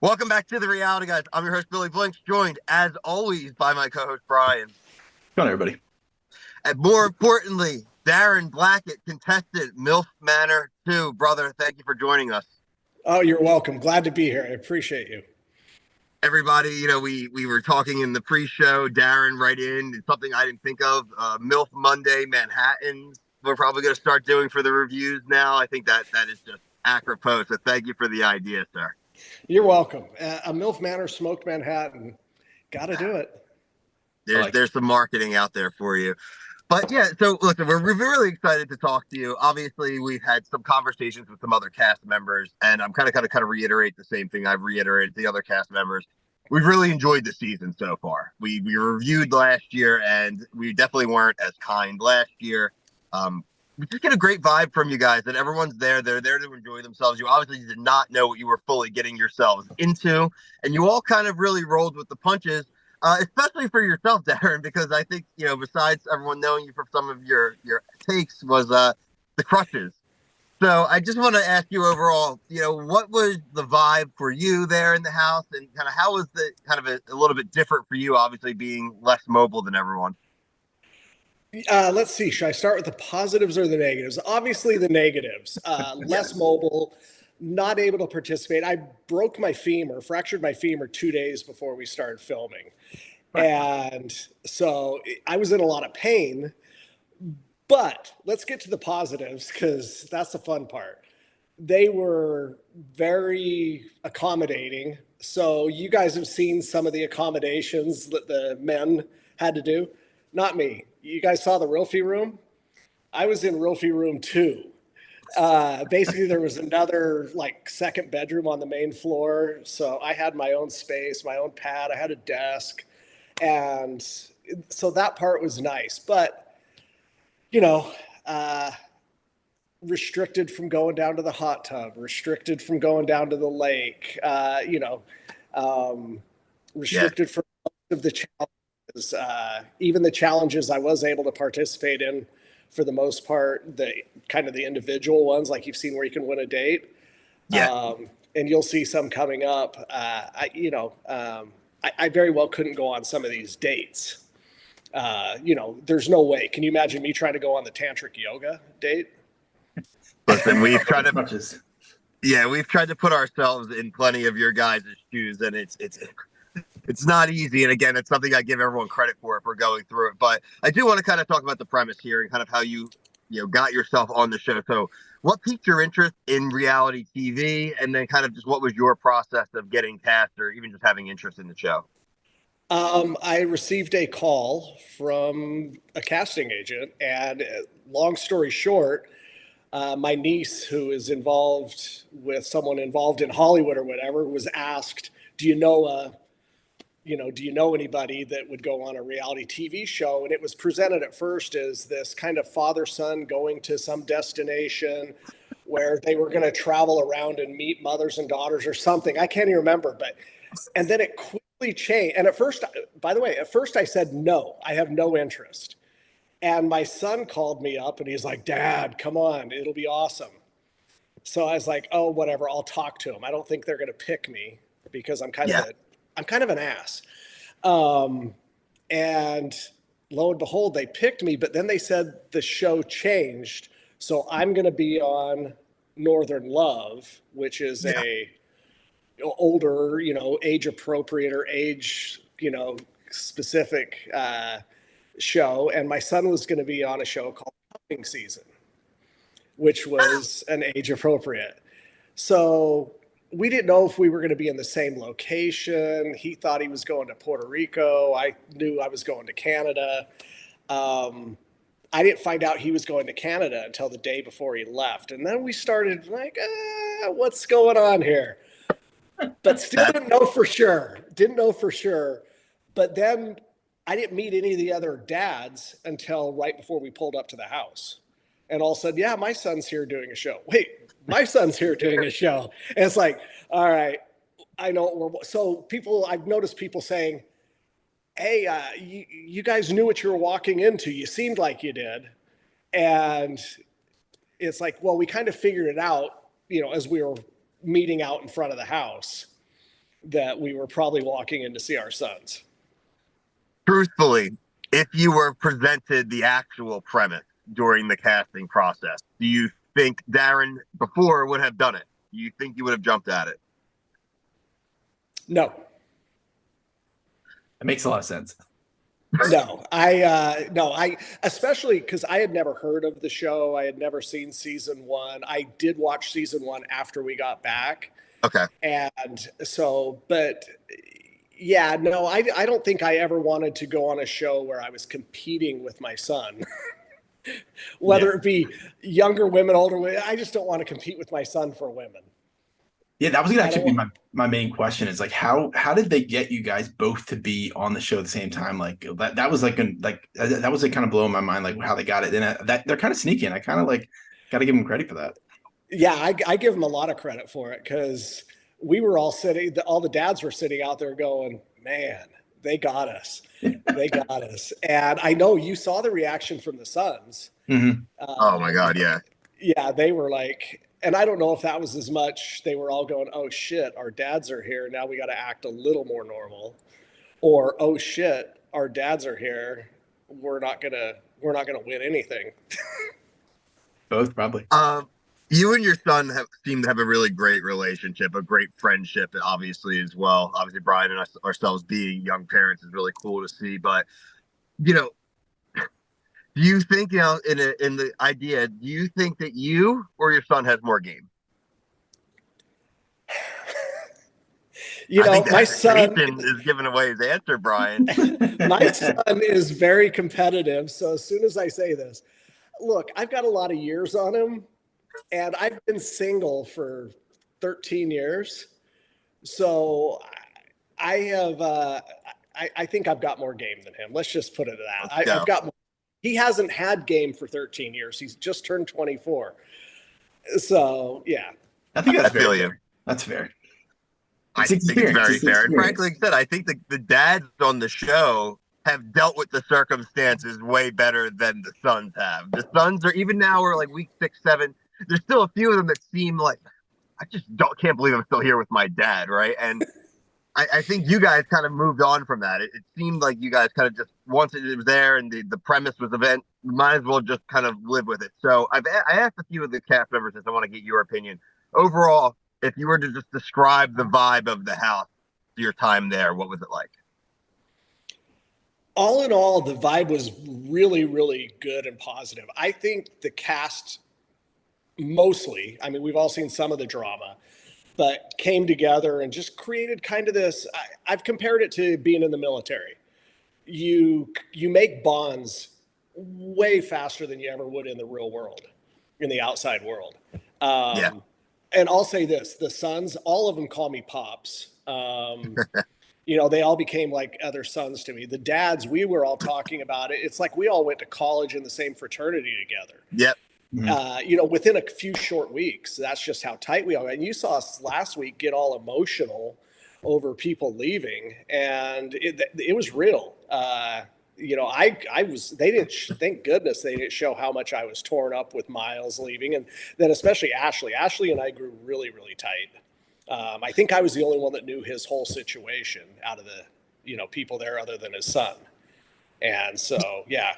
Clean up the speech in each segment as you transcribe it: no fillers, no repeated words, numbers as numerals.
Welcome back to the reality, guys. I'm your host, Billy Blinks, joined as always by my co-host Brian. Go on, everybody. And more importantly, Darren Blackett, contestant, MILF Manor 2. Brother, thank you for joining us. Oh, you're welcome. Glad to be here. I appreciate you. Everybody, we were talking in the pre-show. Darren, right in. It's something I didn't think of. MILF Monday, Manhattan. We're probably going to start doing for the reviews now. I think that is just apropos. So thank you for the idea, sir. You're welcome. A MILF Manor, smoked Manhattan. Got to do it. There's some marketing out there for you. But yeah, so listen, we're really excited to talk to you. Obviously, we've had some conversations with some other cast members, and I'm kind of reiterate the same thing I've reiterated to the other cast members. We've really enjoyed the season so far. We reviewed last year, and we definitely weren't as kind last year. We just get a great vibe from you guys that everyone's there. They're there to enjoy themselves. You obviously did not know what you were fully getting yourselves into, and you all kind of really rolled with the punches. Especially for yourself, Darren, because I think, besides everyone knowing you from some of your takes was the crushes. So I just want to ask you overall, what was the vibe for you there in the house, and kind of how was the kind of a little bit different for you, obviously being less mobile than everyone? Let's see. Should I start with the positives or the negatives? Obviously, the negatives. Less mobile, not able to participate. I fractured my femur 2 days before we started filming. And so I was in a lot of pain. But let's get to the positives because that's the fun part. They were very accommodating. So you guys have seen some of the accommodations that the men had to do. Not me. You guys saw the Rilfie room? I was in Rilfie room 2. Basically, there was another second bedroom on the main floor. So I had my own space, my own pad. I had a desk. And so that part was nice. But, restricted from going down to the hot tub, restricted from going down to the lake, restricted from most of the challenges, even the challenges I was able to participate in for the most part, the kind of the individual ones, like you've seen where you can win a date. Yeah. And you'll see some coming up. I very well couldn't go on some of these dates. There's no way. Can you imagine me trying to go on the tantric yoga date? Listen, we've tried to put ourselves in plenty of your guys' shoes, and it's not easy. And again, it's something I give everyone credit for if we're going through it. But I do want to kind of talk about the premise here and kind of how you got yourself on the show. So what piqued your interest in reality TV, and then kind of just what was your process of getting cast or even just having interest in the show? I received a call from a casting agent, and long story short, my niece, who is involved with someone involved in Hollywood or whatever, was asked, "Do you know anybody that would go on a reality TV show?" And it was presented at first as this kind of father-son going to some destination where they were going to travel around and meet mothers and daughters or something. I can't even remember, and then it quickly changed. And at first I said, no, I have no interest. And my son called me up and he's like, "Dad, come on, it'll be awesome." So I was like, "Oh, whatever, I'll talk to him. I don't think they're going to pick me because I'm kind of an ass." And lo and behold, they picked me, but then they said the show changed. So I'm going to be on Northern Love, which is a older, age appropriate or age, specific show. And my son was going to be on a show called Cuffing Season, which was an age appropriate. So we didn't know if we were going to be in the same location. He thought he was going to Puerto Rico. I knew I was going to Canada. I didn't find out he was going to Canada until the day before he left. And then we started what's going on here? But still didn't know for sure. But then I didn't meet any of the other dads until right before we pulled up to the house. And all of a sudden, yeah, my son's here doing a show. Wait, my son's here doing a show. And it's like, all right, I know. So I've noticed people saying, "Hey, you guys knew what you were walking into. You seemed like you did." And it's like, well, we kind of figured it out, as we were meeting out in front of the house. that we were probably walking in to see our sons. Truthfully, if you were presented the actual premise during the casting process, do you think Darren before would have done it? Do you think you would have jumped at it? No. It makes a lot of sense. No, I especially because I had never heard of the show. I had never seen season one. I did watch season one after we got back. Okay. And so, but yeah, no, I don't think I ever wanted to go on a show where I was competing with my son. Whether it be younger women, older women, I just don't want to compete with my son for women. Yeah, that was gonna actually be my main question is like how did they get you guys both to be on the show at the same time? Like that was that was like kind of blowing my mind, like how they got it. And that they're kind of sneaky, and I kind of like got to give them credit for that. Yeah, I give them a lot of credit for it because we were all sitting, all the dads were sitting out there going, man, they got us. They got us. And I know you saw the reaction from the sons. Mm-hmm. Oh my God, yeah. Yeah, they were like, and I don't know if that was as much, they were all going, oh shit, our dads are here. Now we got to act a little more normal. Or, oh shit, our dads are here. We're not gonna win anything. Both probably. You and your son seem to have a really great relationship, a great friendship, obviously, as well. Obviously, Brian and us ourselves being young parents is really cool to see. But, you know, do you think, in the idea, do you think that you or your son has more game? My son is giving away his answer, Brian. My son is very competitive. So as soon as I say this, look, I've got a lot of years on him. And I've been single for 13 years. So I have, I think I've got more game than him. Let's just put it at that. I've got more. He hasn't had game for 13 years. He's just turned 24. So, yeah. I think that's fair. Fair. That's fair. I think it's very fair. And frankly, like I said, I think the dads on the show have dealt with the circumstances way better than the sons have. The sons are, even now we're like week 6, 7. There's still a few of them that seem like, I just can't believe I'm still here with my dad, right? And I think you guys kind of moved on from that. It seemed like you guys kind of just, once it was there and the premise was event, you might as well just kind of live with it. So I asked a few of the cast members this. I want to get your opinion. Overall, if you were to just describe the vibe of the house, your time there, what was it like? All in all, the vibe was really, really good and positive. I think the cast mostly, I mean, we've all seen some of the drama, but came together and just created kind of this, I've compared it to being in the military. You make bonds way faster than you ever would in the real world, in the outside world. Yeah. And I'll say this, the sons, all of them call me Pops. They all became like other sons to me. The dads, we were all talking about it. It's like we all went to college in the same fraternity together. Yep. Within a few short weeks. That's just how tight we are. And you saw us last week get all emotional over people leaving, and it was real. They didn't, thank goodness they didn't show how much I was torn up with Miles leaving. And then especially Ashley. Ashley and I grew really, really tight. I think I was the only one that knew his whole situation out of the, people there other than his son. And so, yeah.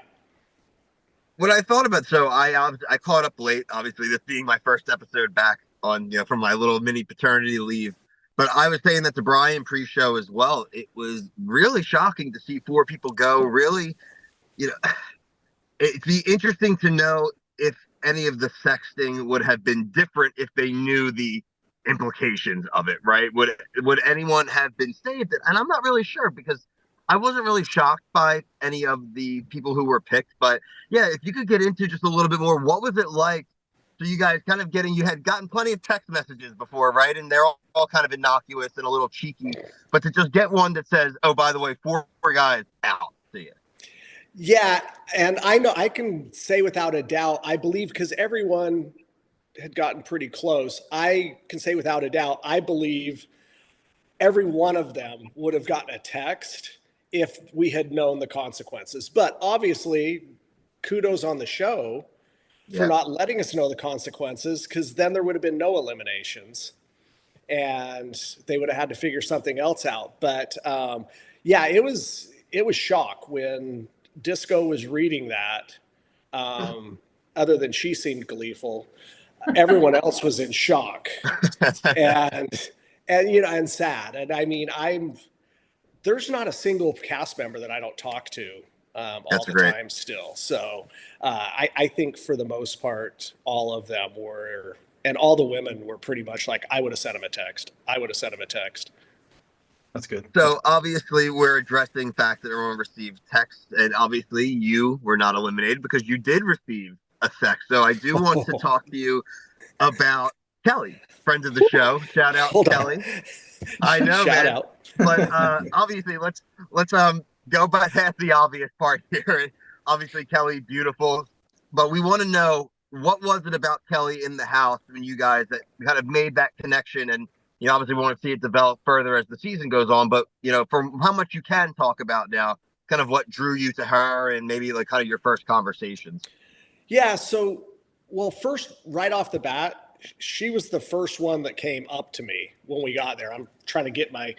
What I thought about, so I caught up late, obviously, this being my first episode back on, from my little mini paternity leave. But I was saying that to Brian pre-show as well. It was really shocking to see 4 people go. Really, it'd be interesting to know if any of the sexting would have been different if they knew the implications of it, right? Would anyone have been saved? And I'm not really sure, because I wasn't really shocked by any of the people who were picked. But yeah, if you could get into just a little bit more, what was it like? So you guys kind of you had gotten plenty of text messages before, right? And they're all kind of innocuous and a little cheeky, but to just get one that says, oh, by the way, 4 guys out. See ya. Yeah. And I know I can say without a doubt, I believe, because everyone had gotten pretty close, I can say without a doubt, I believe every one of them would have gotten a text if we had known the consequences. But obviously, kudos on the show for not letting us know the consequences, because then there would have been no eliminations. and they would have had to figure something else out. But yeah, it was shock when Disco was reading that. Other than she seemed gleeful, everyone else was in shock and and sad. And I mean, there's not a single cast member that I don't talk to all the time still. So I think for the most part, all of them were, and all the women were pretty much like, I would have sent him a text. That's good. So obviously we're addressing facts that everyone received text, and obviously you were not eliminated because you did receive a text. So I do want to talk to you about Kelly, friend of the show. Shout out Kelly. I know, Shout man. out. But obviously let's go by half the obvious part here. Obviously Kelly, beautiful, but we want to know, what was it about Kelly in the house when you guys that kind of made that connection? And obviously we want to see it develop further as the season goes on, but from how much you can talk about now, kind of what drew you to her and maybe like kind of your first conversations. Yeah. So, well, first, right off the bat, she was the first one that came up to me when we got there. I'm trying to get my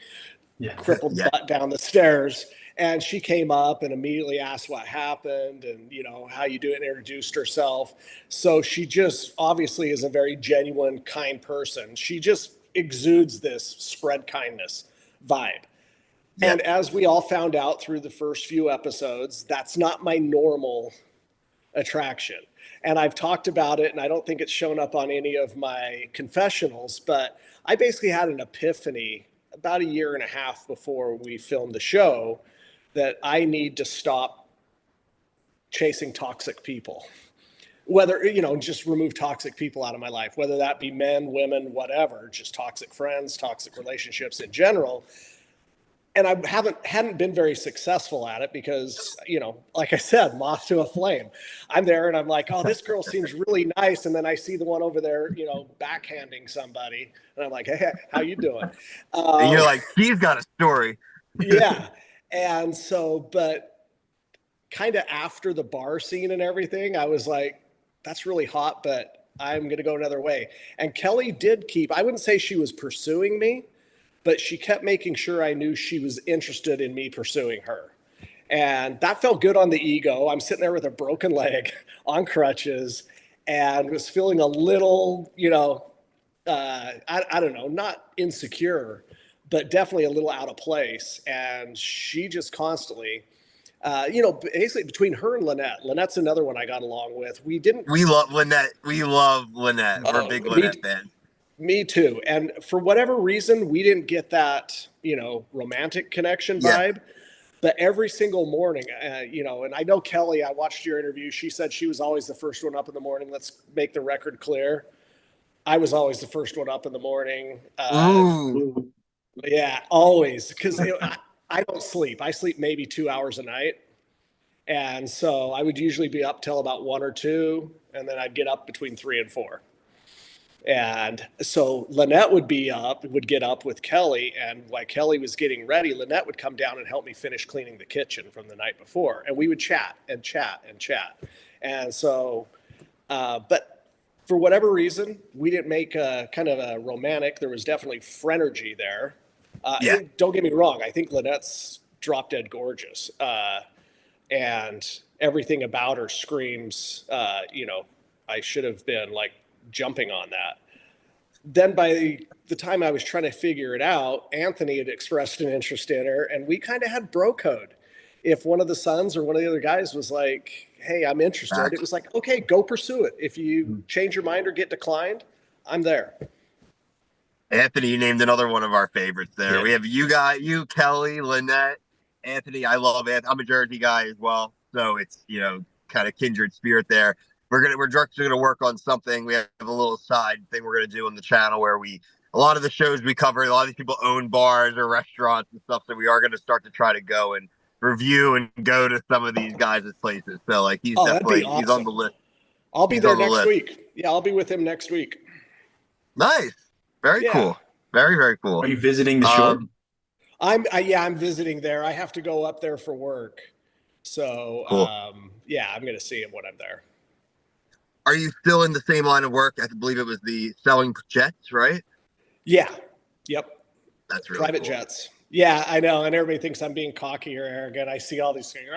crippled butt down the stairs, and she came up and immediately asked what happened and, how you do it, and introduced herself. So she just obviously is a very genuine, kind person. She just exudes this spread kindness vibe. Yeah. And as we all found out through the first few episodes, that's not my normal attraction. And I've talked about it, and I don't think it's shown up on any of my confessionals, but I basically had an epiphany about a year and a half before we filmed the show that I need to stop chasing toxic people. Whether, just remove toxic people out of my life, whether that be men, women, whatever, just toxic friends, toxic relationships in general. And I hadn't been very successful at it because, like I said, moth to a flame. I'm there and I'm like, oh, this girl seems really nice. And then I see the one over there, backhanding somebody. And I'm like, hey, how you doing? And you're like, he's got a story. Yeah. And so, but kind of after the bar scene and everything, I was like, that's really hot, but I'm going to go another way. And Kelly did I wouldn't say she was pursuing me, but she kept making sure I knew she was interested in me pursuing her. And that felt good on the ego. I'm sitting there with a broken leg on crutches and was feeling a little, I don't know, not insecure, but definitely a little out of place. And she just constantly, basically between her and Lynette's another one I got along with. We love Lynette. We're big Lynette fans. Me too. And for whatever reason, we didn't get that, romantic connection vibe. But every single morning, and I know Kelly, I watched your interview. She said she was always the first one up in the morning. Let's make the record clear. I was always the first one up in the morning. Yeah, always. Because I don't sleep. I sleep maybe 2 hours a night. And so I would usually be up till about 1 or 2, and then I'd get up between 3 and 4. And so Lynette would get up with Kelly, and while Kelly was getting ready, Lynette would come down and help me finish cleaning the kitchen from the night before. And we would chat and chat and chat. And so, but for whatever reason, we didn't make a kind of a romantic. There was definitely phrenergy there. Don't get me wrong. I think Lynette's drop dead gorgeous. And everything about her screams, I should have been like jumping on that. Then by the time I was trying to figure it out, Anthony had expressed an interest in her, and we kind of had bro code. If one of the sons or one of the other guys was like, hey, I'm interested, it was like, okay, go pursue it. If you change your mind or get declined, I'm there. Anthony, you named another one of our favorites there. Yeah. We have you, Kelly, Lynette, Anthony. I love Anthony. I'm a Jersey guy as well. So it's, kind of kindred spirit there. We're just gonna work on something. We have a little side thing we're gonna do on the channel where a lot of the shows we cover, a lot of these people own bars or restaurants and stuff. So we are gonna start to try to go and review and go to some of these guys' places. So like he's definitely awesome. He's on the list. I'll be there next week. Yeah, I'll be with him next week. Nice. Very cool. Very, very cool. Are you visiting the show? I'm visiting there. I have to go up there for work. So cool. I'm gonna see him when I'm there. Are you still in the same line of work? I believe it was the selling jets, right? Yeah. Yep. That's really Private cool. jets. Yeah, I know. And everybody thinks I'm being cocky or arrogant. I see all these things,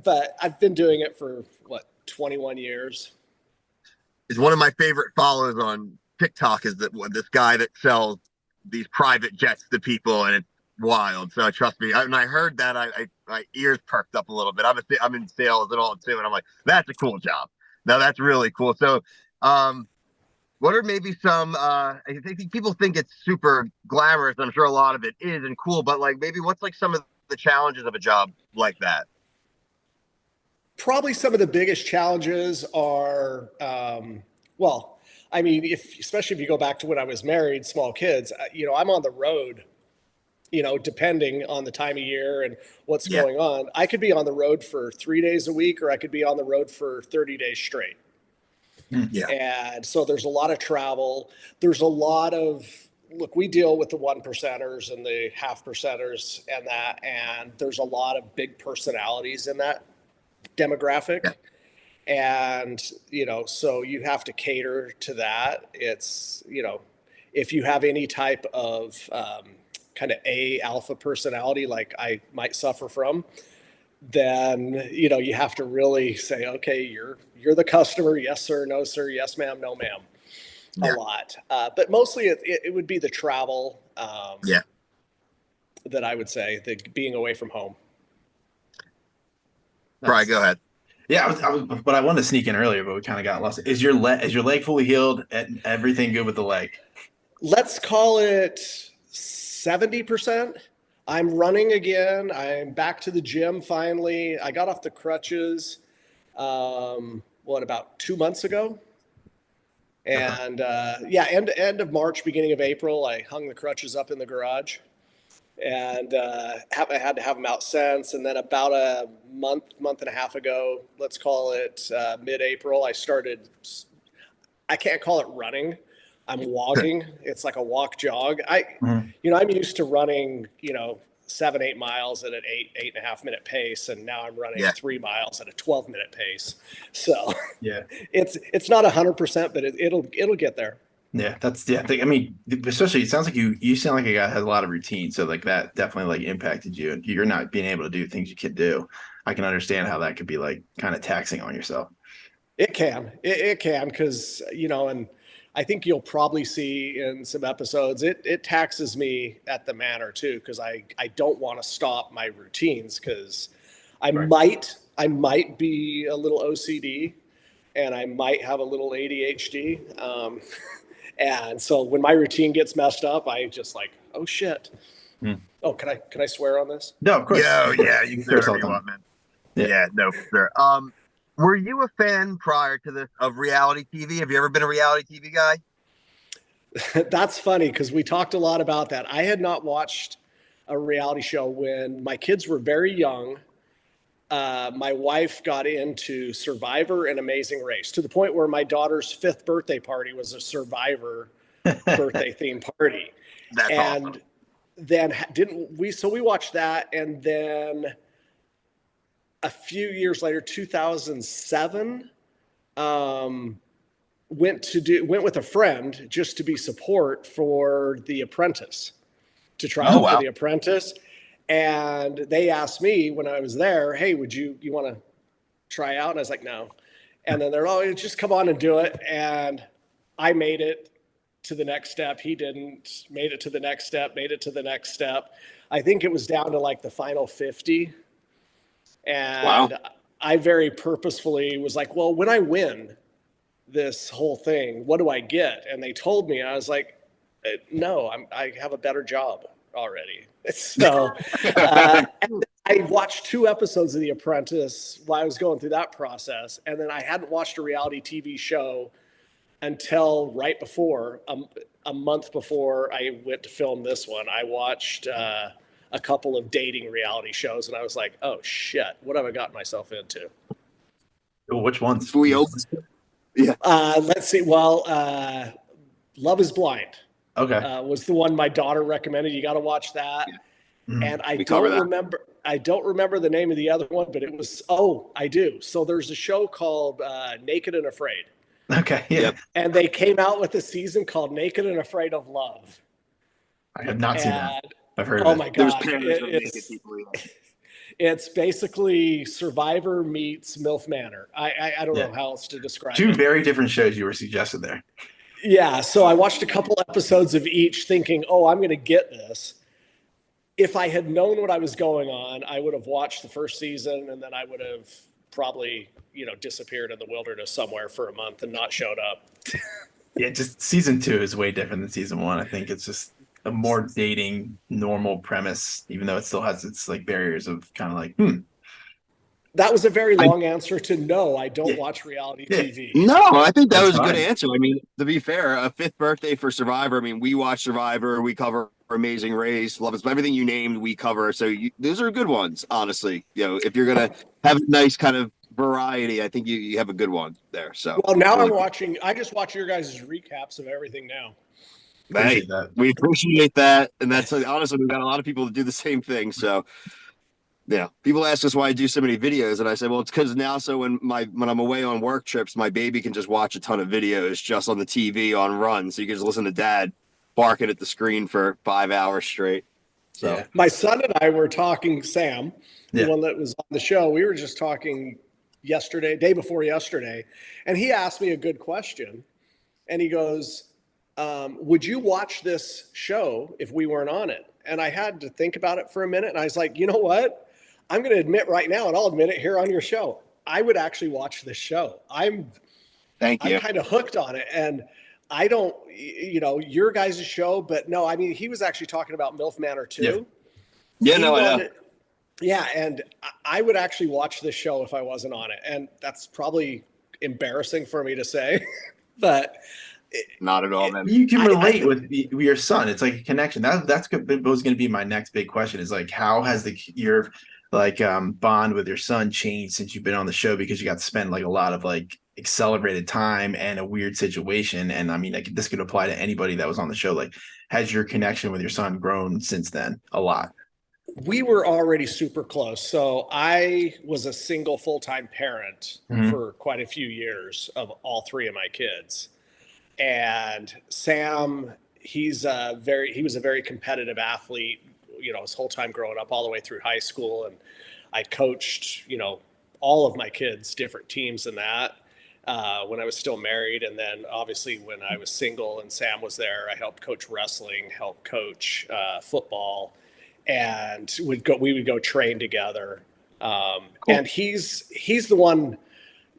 but I've been doing it for 21 years. Is one of my favorite follows on TikTok is that this guy that sells these private jets to people, and it's wild. So trust me, when I heard that, my ears perked up a little bit. I'm in sales and all too, and I'm like, that's a cool job. Now that's really cool. So, what are maybe some? I think people think it's super glamorous. I'm sure a lot of it is and cool, but like maybe what's like some of the challenges of a job like that? Probably some of the biggest challenges are, especially if you go back to when I was married, small kids, I'm on the road, depending on the time of year and what's Yeah. going on. I could be on the road for 3 days a week, or I could be on the road for 30 days straight. Yeah. And so there's a lot of travel. There's a lot of, look, we deal with the 1%ers and the half percenters and there's a lot of big personalities in that demographic. Yeah. And, so you have to cater to that. It's, if you have any type of kind of alpha personality, like I might suffer from, then, you have to really say, okay, you're the customer. Yes, sir. No, sir. Yes, ma'am. No, ma'am. Yeah. A lot. But mostly it would be the travel. Yeah. That I would say, the being away from home. Right. Go ahead. Yeah, but I wanted to sneak in earlier, but we kind of got lost. Is your leg fully healed? And everything good with the leg? Let's call it 70%. I'm running again. I'm back to the gym finally. I got off the crutches, about 2 months ago? And end of March, beginning of April, I hung the crutches up in the garage, and I had to have them out since. And then about a month and a half ago, let's call it mid-April, I can't call it running. I'm walking. It's like a walk jog. I'm used to running, 7-8 miles at an 8.5 minute pace, and now I'm running 3 miles at a 12-minute pace. So yeah, it's not 100%, but it'll get there. Yeah, I mean, especially it sounds like you sound like a guy that has a lot of routine, so like that definitely like impacted you, and you're not being able to do things you could do. I can understand how that could be like kind of taxing on yourself. It can, because and I think you'll probably see in some episodes it taxes me at the manor too, because I don't want to stop my routines, because I might be a little OCD, and I might have a little ADHD. And so when my routine gets messed up, I just like, oh shit. Oh, can I swear on this? No, of course. Yeah, you can say whatever you want, man. Yeah, no, for sure. Were you a fan prior to this of reality TV? Have you ever been a reality TV guy? That's funny, because we talked a lot about that. I had not watched a reality show when my kids were very young. My wife got into Survivor and Amazing Race, to the point where my daughter's 5th birthday party was a Survivor birthday theme party. That's awesome. Then we watched that, and then a few years later, 2007, went with a friend just to be support for The Apprentice, to try out for The Apprentice. And they asked me when I was there, hey, would you want to try out? And I was like, no. And then they're, oh, just come on and do it. And I made it to the next step. He didn't. Made it to the next step, made it to the next step. I think it was down to like the final 50. And I very purposefully was like, well, when I win this whole thing, what do I get? And they told me, I was like, no, I have a better job already. So I watched 2 episodes of The Apprentice while I was going through that process. And then I hadn't watched a reality TV show until right before, a month before I went to film this one. I watched a couple of dating reality shows, and I was like, oh shit, what have I gotten myself into? Oh, which ones? Yeah. Let's see. Well, Love is Blind. Okay. Was the one my daughter recommended. You got to watch that. Yeah. And I don't remember the name of the other one, but it was, I do. So there's a show called Naked and Afraid. Okay. Yeah. And they came out with a season called Naked and Afraid of Love. I have not seen that. And I've heard of oh it. my There's God, pairs of naked people. Yeah. it's basically Survivor meets MILF Manor. I don't Yeah. know how else to describe Two it. very different shows you were suggested there. Yeah, so I watched a couple episodes of each thinking, oh, I'm going to get this. If I had known what I was going on, I would have watched the first season and then I would have probably, disappeared in the wilderness somewhere for a month and not showed up. Yeah, just season 2 is way different than season 1. I think it's just a more dating, normal premise, even though it still has its like barriers of kind of like, That was a very I, long answer to no, I don't yeah, watch reality yeah, TV. no, I think that that's was a good fine. answer. I mean, to be fair, a fifth birthday for Survivor. I mean, we watch Survivor, we cover Amazing Race, Love Is everything you named, we cover. So those are good ones, honestly. If you're gonna have a nice kind of variety, I think you have a good one there. So Well, now really I'm cool. watching, I just watch your guys' recaps of everything now. Hey, Appreciate that. we appreciate that, and that's honestly we've got a lot of people that do the same thing. So yeah, people ask us why I do so many videos, and I say, well, it's because now, so when I'm away on work trips, my baby can just watch a ton of videos just on the TV on run, so you can just listen to Dad barking at the screen for 5 hours straight. So Yeah. My son and I were talking, Sam, the Yeah. one that was on the show, we were just talking day before yesterday, and he asked me a good question. And he goes, would you watch this show if we weren't on it? And I had to think about it for a minute. And I was like, you know what? I'm going to admit right now, and I'll admit it here on your show. I would actually watch this show. thank I'm you. kind of hooked on it. And I don't, your guys' show, but no, I mean, he was actually talking about MILF Manor too. Yeah, He no, I know. wanted, yeah, and I would actually watch this show if I wasn't on it. And that's probably embarrassing for me to say, but Not at all, man. You can relate I with your son. It's like a connection. That's good. Was going to be my next big question. Is like, how has your like bond with your son changed since you've been on the show? Because you got to spend like a lot of like accelerated time and a weird situation. And I mean, like this could apply to anybody that was on the show. Like, has your connection with your son grown since then? A lot. We were already super close. So I was a single full-time parent for quite a few years of all three of my kids. And Sam, he was a very competitive athlete, his whole time growing up all the way through high school. And I coached, all of my kids, different teams in that when I was still married. And then obviously when I was single and Sam was there, I helped coach wrestling, helped coach football, and we would go train together. Cool. And he's the one,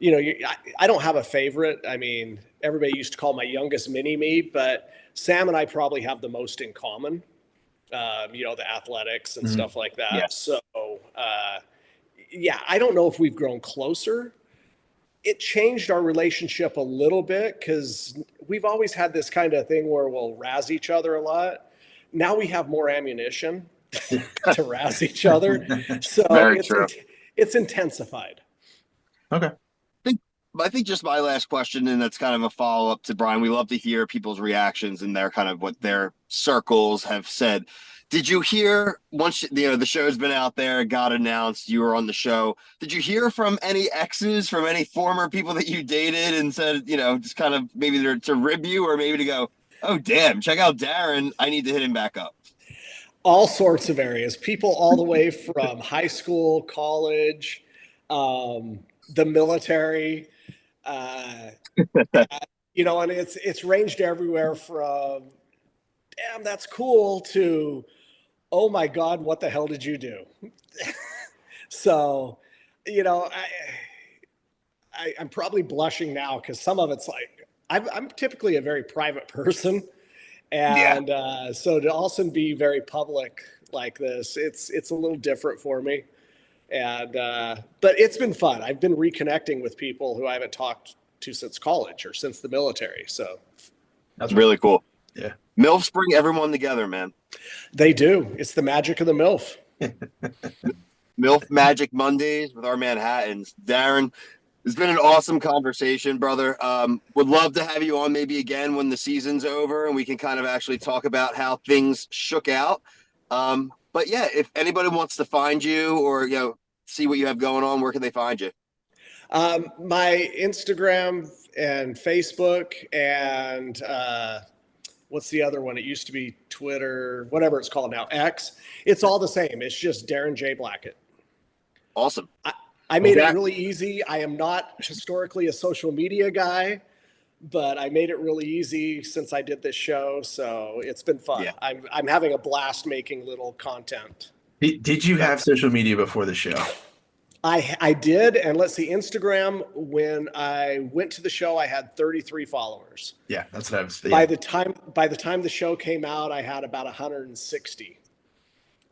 I don't have a favorite. I mean, everybody used to call my youngest mini me, but Sam and I probably have the most in common, the athletics and stuff like that. Yeah. So, I don't know if we've grown closer. It changed our relationship a little bit because we've always had this kind of thing where we'll razz each other a lot. Now we have more ammunition to razz each other. So it's intensified. Okay. I think just my last question, and that's kind of a follow up to Brian. We love to hear people's reactions and their kind of what their circles have said. Did you hear once the show's been out there, got announced, you were on the show? Did you hear from any exes, from any former people that you dated, and said, just kind of maybe to rib you or maybe to go, oh damn, check out Darren, I need to hit him back up? All sorts of areas, people all the way from high school, college, the military. And it's ranged everywhere from, damn, that's cool to, oh my God, what the hell did you do? So, I'm probably blushing now because some of it's like, I'm typically a very private person. And so to also be very public like this, it's a little different for me. And but it's been fun. I've been reconnecting with people who I haven't talked to since college or since the military. So that's really cool. Yeah. MILFs bring everyone together, man. They do. It's the magic of the MILF. MILF Magic Mondays with our Manhattans. Darren, it's been an awesome conversation, brother. Would love to have you on maybe again when the season's over and we can kind of actually talk about how things shook out. But yeah, if anybody wants to find you or, see what you have going on, where can they find you? My Instagram and Facebook and what's the other one? It used to be Twitter, whatever it's called now, X. It's all the same. It's just Darren J. Blackett. Awesome. I made it really easy. I am not historically a social media guy, but I made it really easy since I did this show. So it's been fun. Yeah. I'm having a blast making little content. Did you have social media before the show? I did. And let's see, Instagram, when I went to the show, I had 33 followers. Yeah, that's what I was. Yeah. By the time the show came out, I had about 160.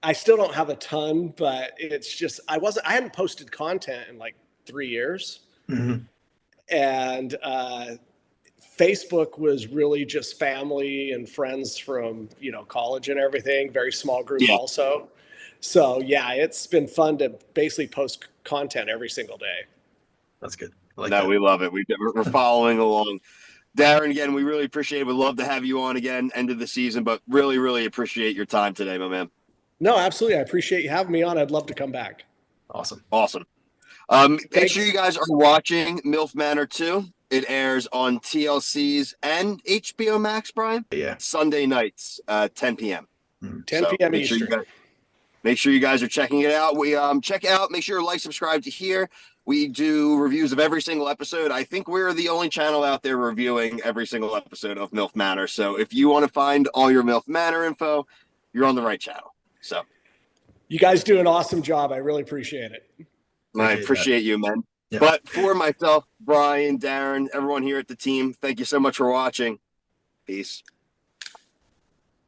I still don't have a ton, but it's just, I hadn't posted content in like 3 years. Mm-hmm. And Facebook was really just family and friends from, college and everything, very small group also. So yeah, it's been fun to basically post content every single day. That's good. We love it. We're following along. Darren, again, we really appreciate it. We'd love to have you on again, end of the season, but really, really appreciate your time today, my man. No, absolutely. I appreciate you having me on. I'd love to come back. Awesome. Make sure you guys are watching MILF Manor 2. It airs on TLC's and HBO Max, Brian. Yeah. Sunday nights, 10 p.m. 10 p.m. Eastern. Make sure you guys are checking it out. We check out, make sure to like, subscribe to here. We do reviews of every single episode. I think we're the only channel out there reviewing every single episode of MILF Manor. So if you want to find all your MILF Manor info, you're on the right channel. So you guys do an awesome job. I really appreciate it. I appreciate you, man. Yeah. But for myself, Brian, Darren, everyone here at the team, thank you so much for watching. Peace.